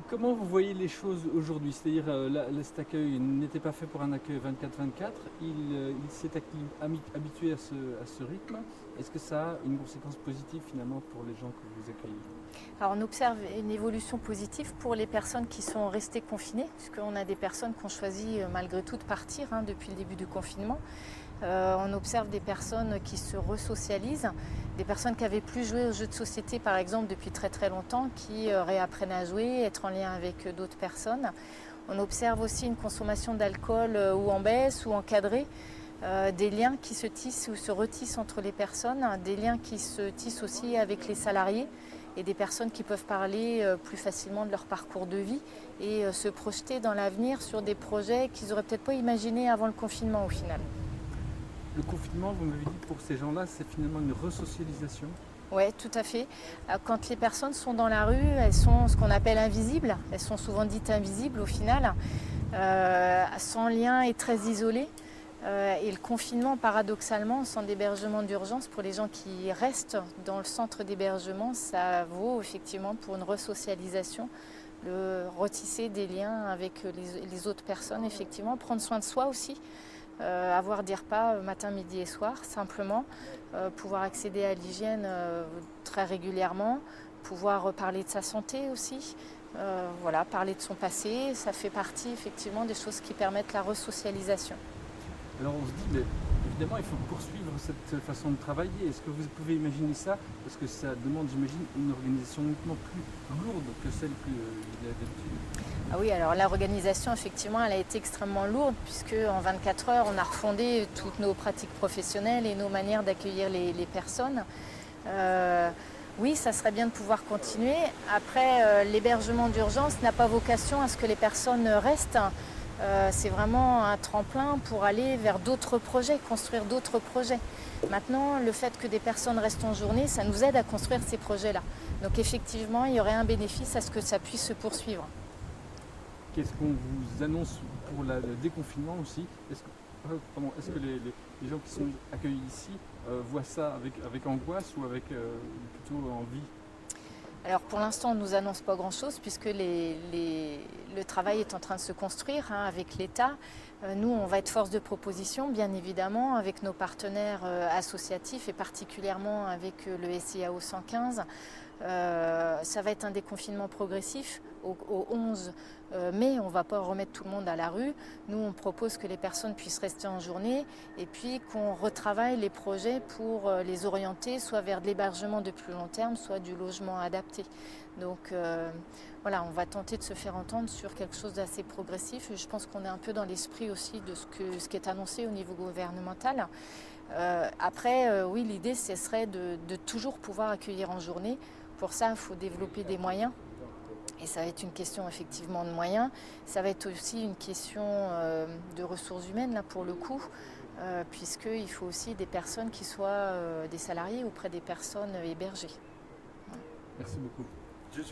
Comment vous voyez les choses aujourd'hui? C'est-à-dire, là, cet accueil n'était pas fait pour un accueil 24-24. Il s'est habitué à ce rythme. Est-ce que ça a une conséquence positive finalement pour les gens que vous accueillez? Alors on observe une évolution positive pour les personnes qui sont restées confinées, puisqu'on a des personnes qui ont choisi malgré tout de partir depuis le début du confinement. On observe des personnes qui se resocialisent, des personnes qui n'avaient plus joué aux jeux de société par exemple depuis très très longtemps, qui réapprennent à jouer, être en lien avec d'autres personnes. On observe aussi une consommation d'alcool ou en baisse ou encadrée, des liens qui se tissent ou se retissent entre les personnes, des liens qui se tissent aussi avec les salariés et des personnes qui peuvent parler plus facilement de leur parcours de vie et se projeter dans l'avenir sur des projets qu'ils n'auraient peut-être pas imaginés avant le confinement au final. Le confinement, vous m'avez dit, pour ces gens-là, c'est finalement une resocialisation. Oui, tout à fait. Quand les personnes sont dans la rue, elles sont ce qu'on appelle invisibles. Elles sont souvent dites invisibles au final, sans lien et très isolées. Et le confinement, paradoxalement, au centre d'hébergement d'urgence, pour les gens qui restent dans le centre d'hébergement, ça vaut effectivement pour une resocialisation, le retisser des liens avec les autres personnes, effectivement, prendre soin de soi aussi. Avoir des repas matin, midi et soir, simplement, pouvoir accéder à l'hygiène très régulièrement, pouvoir parler de sa santé aussi, voilà, parler de son passé, ça fait partie effectivement des choses qui permettent la resocialisation. Alors on se dit, mais évidemment, il faut poursuivre cette façon de travailler. Est-ce que vous pouvez imaginer ça? Parce que ça demande, j'imagine, une organisation nettement plus lourde que celle qu'il y a d'habitude. Ah oui, alors l'organisation, effectivement, elle a été extrêmement lourde puisque en 24 heures, on a refondé toutes nos pratiques professionnelles et nos manières d'accueillir les personnes. Oui, ça serait bien de pouvoir continuer. Après, l'hébergement d'urgence n'a pas vocation à ce que les personnes restent. C'est vraiment un tremplin pour aller vers d'autres projets, construire d'autres projets. Maintenant, le fait que des personnes restent en journée, ça nous aide à construire ces projets-là. Donc effectivement, il y aurait un bénéfice à ce que ça puisse se poursuivre. Qu'est-ce qu'on vous annonce pour le déconfinement aussi? Est-ce que les gens qui sont accueillis ici voient ça avec angoisse ou avec plutôt envie? Alors pour l'instant, on ne nous annonce pas grand-chose puisque le travail est en train de se construire avec l'État. Nous, on va être force de proposition, bien évidemment, avec nos partenaires associatifs et particulièrement avec le SIAO 115. Ça va être un déconfinement progressif au 11 mai. On ne va pas remettre tout le monde à la rue. Nous, on propose que les personnes puissent rester en journée et puis qu'on retravaille les projets pour les orienter soit vers de l'hébergement de plus long terme, soit du logement adapté. Donc voilà, on va tenter de se faire entendre sur quelque chose d'assez progressif. Je pense qu'on est un peu dans l'esprit aussi de ce qui est annoncé au niveau gouvernemental. Après, oui, l'idée, ce serait de toujours pouvoir accueillir en journée. Pour ça, il faut développer des moyens. Et ça va être une question effectivement de moyens. Ça va être aussi une question de ressources humaines, là, pour le coup, puisqu'il faut aussi des personnes qui soient des salariés auprès des personnes hébergées. Merci beaucoup.